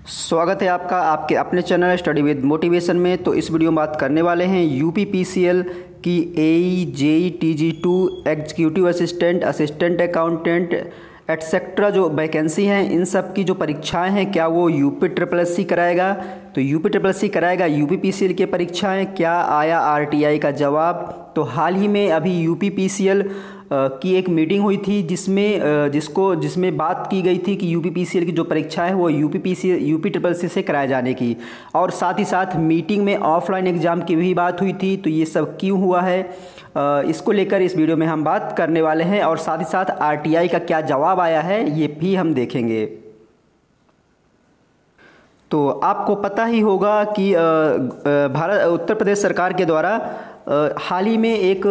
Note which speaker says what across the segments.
Speaker 1: स्वागत है आपका आपके अपने चैनल स्टडी विद मोटिवेशन में। तो इस वीडियो में बात करने वाले हैं यूपीपीसीएल की AE JE TG two executive assistant, assistant accountant etcetera जो वैकेंसी हैं, इन सब की जो परीक्षाएं हैं क्या वो यूपी SSC कराएगा। तो यूपी SSC कराएगा यूपीपीसीएल की परीक्षाएं। क्या आया आरटीआई का जवाब। तो हाल ही में अभी यूपीपीसीएल की एक मीटिंग हुई थी जिसमें बात की गई थी कि यूपीपीसीएल की जो परीक्षा है वो यूपी SSC से कराए जाने की, और साथ ही साथ मीटिंग में ऑफलाइन एग्ज़ाम की भी बात हुई थी। तो ये सब क्यों हुआ है, इसको लेकर इस वीडियो में हम बात करने वाले हैं, और साथ ही साथ आरटीआई का क्या जवाब आया है ये भी हम देखेंगे। तो आपको पता ही होगा कि उत्तर प्रदेश सरकार के द्वारा हाल ही में एक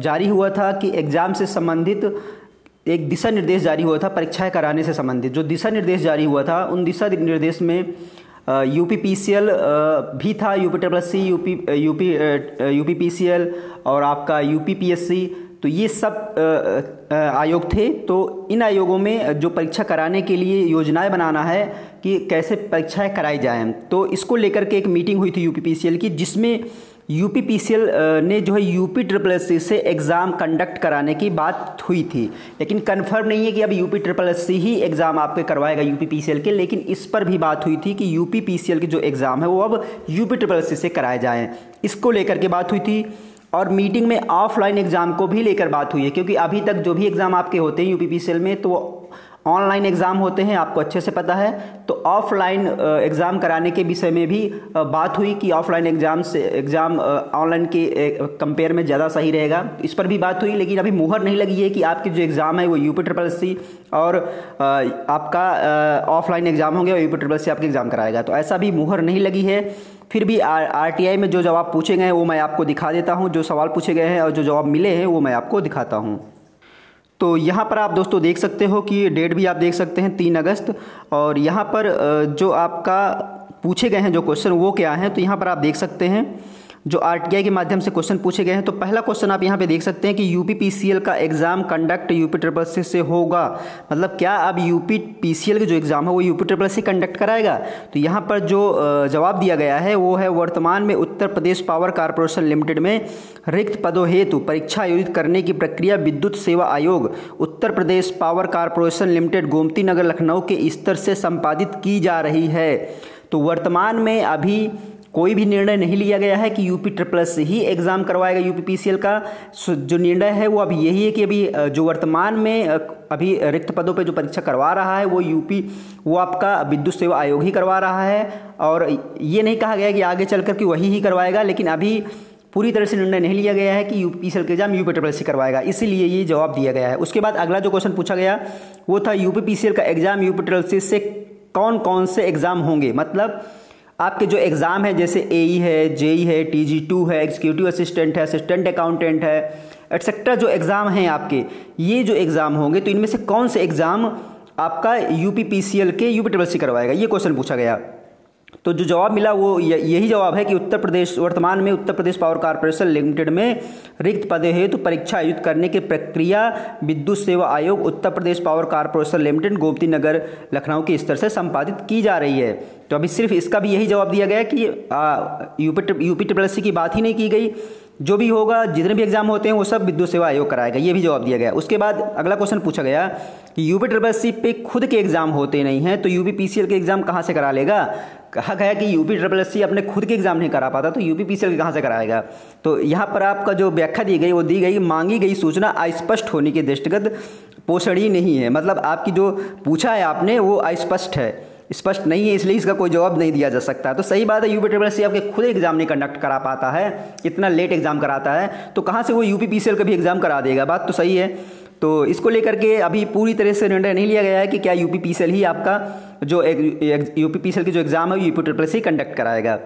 Speaker 1: जारी हुआ था कि एग्ज़ाम से संबंधित एक दिशा निर्देश जारी हुआ था, परीक्षाएं कराने से संबंधित जो दिशा निर्देश जारी हुआ था, उन दिशा निर्देश में यूपीपीसीएल भी था, यूपीपीसीएल और आपका यूपीपीएससी। तो ये सब आयोग थे। तो इन आयोगों में जो परीक्षा कराने के लिए योजनाएं बनाना है कि कैसे परीक्षाएं कराई जाएं, तो इसको लेकर के एक मीटिंग हुई थी यूपीपीसीएल की, जिसमें यूपीपीसीएल ने जो है यूपी SSC से एग्ज़ाम कंडक्ट कराने की बात हुई थी। लेकिन कंफर्म नहीं है कि अब यूपी SSC ही एग्ज़ाम आपके करवाएगा यूपीपीसीएल के, लेकिन इस पर भी बात हुई थी कि यूपीपीसीएल के जो एग्ज़ाम है वो अब यूपी SSC से कराए जाएँ, इसको लेकर के बात हुई थी। और मीटिंग में ऑफलाइन एग्ज़ाम को भी लेकर बात हुई है, क्योंकि अभी तक जो भी एग्ज़ाम आपके होते हैं यूपीपीसीएल में तो ऑनलाइन एग्ज़ाम होते हैं, आपको अच्छे से पता है। तो ऑफलाइन एग्ज़ाम कराने के विषय में भी बात हुई कि ऑफलाइन एग्ज़ाम ऑनलाइन के कंपेयर में ज़्यादा सही रहेगा, इस पर भी बात हुई। लेकिन अभी मुहर नहीं लगी है कि आपके जो एग्ज़ाम है वो यूपी SSC और आपका ऑफलाइन एग्ज़ाम होंगे और यूपी SSC आपके एग्ज़ाम कराएगा, तो ऐसा भी मुहर नहीं लगी है। फिर भी आरटीआई में जो जवाब पूछे गए हैं वो मैं आपको दिखा देता हूँ, जो सवाल पूछे गए हैं और जो जवाब मिले हैं वो मैं आपको दिखाता हूँ। तो यहाँ पर आप दोस्तों देख सकते हो कि डेट भी आप देख सकते हैं 3 अगस्त, और यहाँ पर जो आपका पूछे गए हैं जो क्वेश्चन वो क्या हैं, तो यहाँ पर आप देख सकते हैं जो आरटीआई के माध्यम से क्वेश्चन पूछे गए हैं। तो पहला क्वेश्चन आप यहाँ पे देख सकते हैं कि यूपीपीसीएल का एग्ज़ाम कंडक्ट यूपी SSC से होगा, मतलब क्या अब यूपीपीसीएल का जो एग्ज़ाम है वो यूपी SSC कंडक्ट कराएगा। तो यहाँ पर जो जवाब दिया गया है वो है, वर्तमान में Uttar Pradesh power corporation limited में रिक्त पदों हेतु परीक्षा आयोजित करने की प्रक्रिया विद्युत सेवा आयोग Uttar Pradesh power corporation limited Gomti Nagar Lucknow के स्तर से संपादित की जा रही है। तो वर्तमान में अभी कोई भी निर्णय नहीं लिया गया है कि यूपी SSC ही एग्ज़ाम करवाएगा यूपीपीसीएल का। जो निर्णय है वो अभी यही है कि अभी जो वर्तमान में अभी रिक्त पदों पे जो परीक्षा करवा रहा है वो आपका विद्युत सेवा आयोग ही करवा रहा है, और ये नहीं कहा गया कि आगे चल कर के वही ही करवाएगा। लेकिन अभी पूरी तरह से निर्णय नहीं लिया गया है कि यूपीपीसीएल का एग्ज़ाम यूपी SSC करवाएगा, इसीलिए ये जवाब दिया गया है। उसके बाद अगला जो क्वेश्चन पूछा गया वो था यूपीपीसीएल का एग्ज़ाम यूपी SSC से कौन कौन से एग्ज़ाम होंगे। मतलब आपके जो एग्ज़ाम है जैसे एई है, जेई है, टीजी2 है, एग्जीक्यूटिव असिस्टेंट है, असिस्टेंट अकाउंटेंट है, एटसेट्रा जो एग्ज़ाम हैं आपके, ये जो एग्ज़ाम होंगे तो इनमें से कौन से एग्ज़ाम आपका यूपीपीसीएल के यूपी SSC करवाएगा, ये क्वेश्चन पूछा गया। तो जो जवाब मिला वो यही जवाब है कि वर्तमान में Uttar Pradesh power corporation limited में रिक्त पदों हेतु परीक्षा आयोजित करने की प्रक्रिया विद्युत सेवा आयोग Uttar Pradesh power corporation limited Gomti Nagar Lucknow के स्तर से संपादित की जा रही है। तो अभी सिर्फ इसका भी यही जवाब दिया गया कि यूपी SSC की बात ही नहीं की गई, जो भी होगा जितने भी एग्जाम होते हैं वो सब विद्युत सेवा आयोग कराएगा, ये भी जवाब दिया गया। उसके बाद अगला क्वेश्चन पूछा गया कि यूपी SSC पे खुद के एग्ज़ाम होते नहीं हैं तो यूपीपीसीएल के एग्ज़ाम कहाँ से करा लेगा। कहा गया कि यूपी SSC अपने खुद के एग्ज़ाम नहीं करा पाता तो यूपीपीसीएल कहाँ से कराएगा। तो यहाँ पर आपका जो व्याख्या दी गई वो दी गई, मांगी गई सूचना अस्पष्ट होने के दृष्टिगत पोषणी नहीं है। मतलब आपकी जो पूछा है आपने वो अस्पष्ट है, स्पष्ट नहीं है, इसलिए इसका कोई जवाब नहीं दिया जा सकता। तो सही बात है, यूपी SSC आपके खुद एग्ज़ाम नहीं कंडक्ट करा पाता है, इतना लेट एग्ज़ाम कराता है, तो कहाँ से वो यूपीपीसीएल का भी एग्ज़ाम करा देगा। बात तो सही है। तो इसको लेकर के अभी पूरी तरह से निर्णय नहीं लिया गया है कि क्या यूपीपीसीएल ही आपका जो यूपीपीसीएल की जो एग्ज़ाम है यूपी SSC कंडक्ट कराएगा।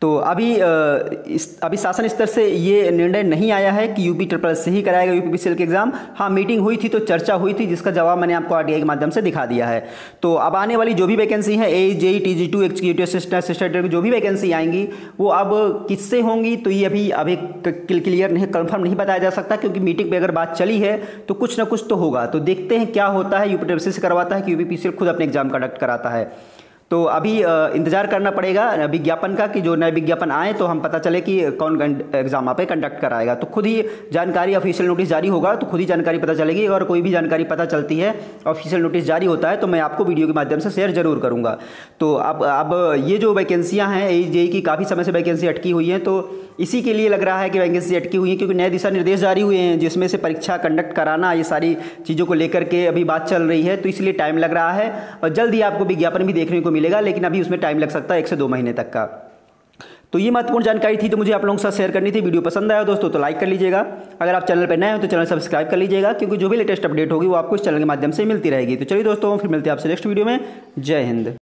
Speaker 1: तो अभी शासन स्तर से ये निर्णय नहीं आया है कि यूपी SSC ही कराएगा यूपीपीसीएल के एग्ज़ाम। हाँ, मीटिंग हुई थी तो चर्चा हुई थी, जिसका जवाब मैंने आपको आरटीआई के माध्यम से दिखा दिया है। तो अब आने वाली जो भी वैकेंसी है एई जेई टीजी2 एग्जीक्यूटिव असिस्टेंट जो भी वैकेंसी आएंगी वो अब किससे होंगी तो ये अभी क्लियर नहीं, कंफर्म नहीं बताया जा सकता, क्योंकि मीटिंग पर अगर बात चली है तो कुछ ना कुछ तो होगा। तो देखते हैं क्या होता है, यूपी SSC से करवाता है कि यूपीपीसीएल खुद अपने एग्जाम कंडक्ट कराता है। तो अभी इंतज़ार करना पड़ेगा विज्ञापन का कि जो नए विज्ञापन आए तो हम पता चले कि कौन एग्ज़ाम पे कंडक्ट कराएगा। तो खुद ही जानकारी, ऑफिशियल नोटिस जारी होगा तो खुद ही जानकारी पता चलेगी। अगर कोई भी जानकारी पता चलती है, ऑफिशियल नोटिस जारी होता है, तो मैं आपको वीडियो के माध्यम से शेयर जरूर करूँगा। तो अब ये जो वैकेंसियाँ हैं जेईई की, काफ़ी समय से वैकेंसी अटकी हुई हैं, तो इसी के लिए लग रहा है कि वैकेंसी अटकी हुई है, क्योंकि नए दिशा निर्देश जारी हुए हैं जिसमें से परीक्षा कंडक्ट कराना, ये सारी चीज़ों को लेकर के अभी बात चल रही है, तो इसलिए टाइम लग रहा है। और जल्द ही आपको विज्ञापन भी देखने को मिलेगा, लेकिन अभी उसमें टाइम लग सकता है 1 से 2 महीने तक का। तो ये महत्वपूर्ण जानकारी थी, तो मुझे आप लोगों के साथ शेयर करनी थी। वीडियो पसंद आया दोस्तों तो लाइक कर लीजिएगा। अगर आप चैनल पर नए हो तो चैनल सब्सक्राइब कर लीजिएगा, क्योंकि जो भी लेटेस्ट अपडेट होगी वो आपको इस चैनल के माध्यम से मिलती रहेगी। तो चलिए दोस्तों, फिर मिलते हैं आपसे नेक्स्ट वीडियो में। जय हिंद।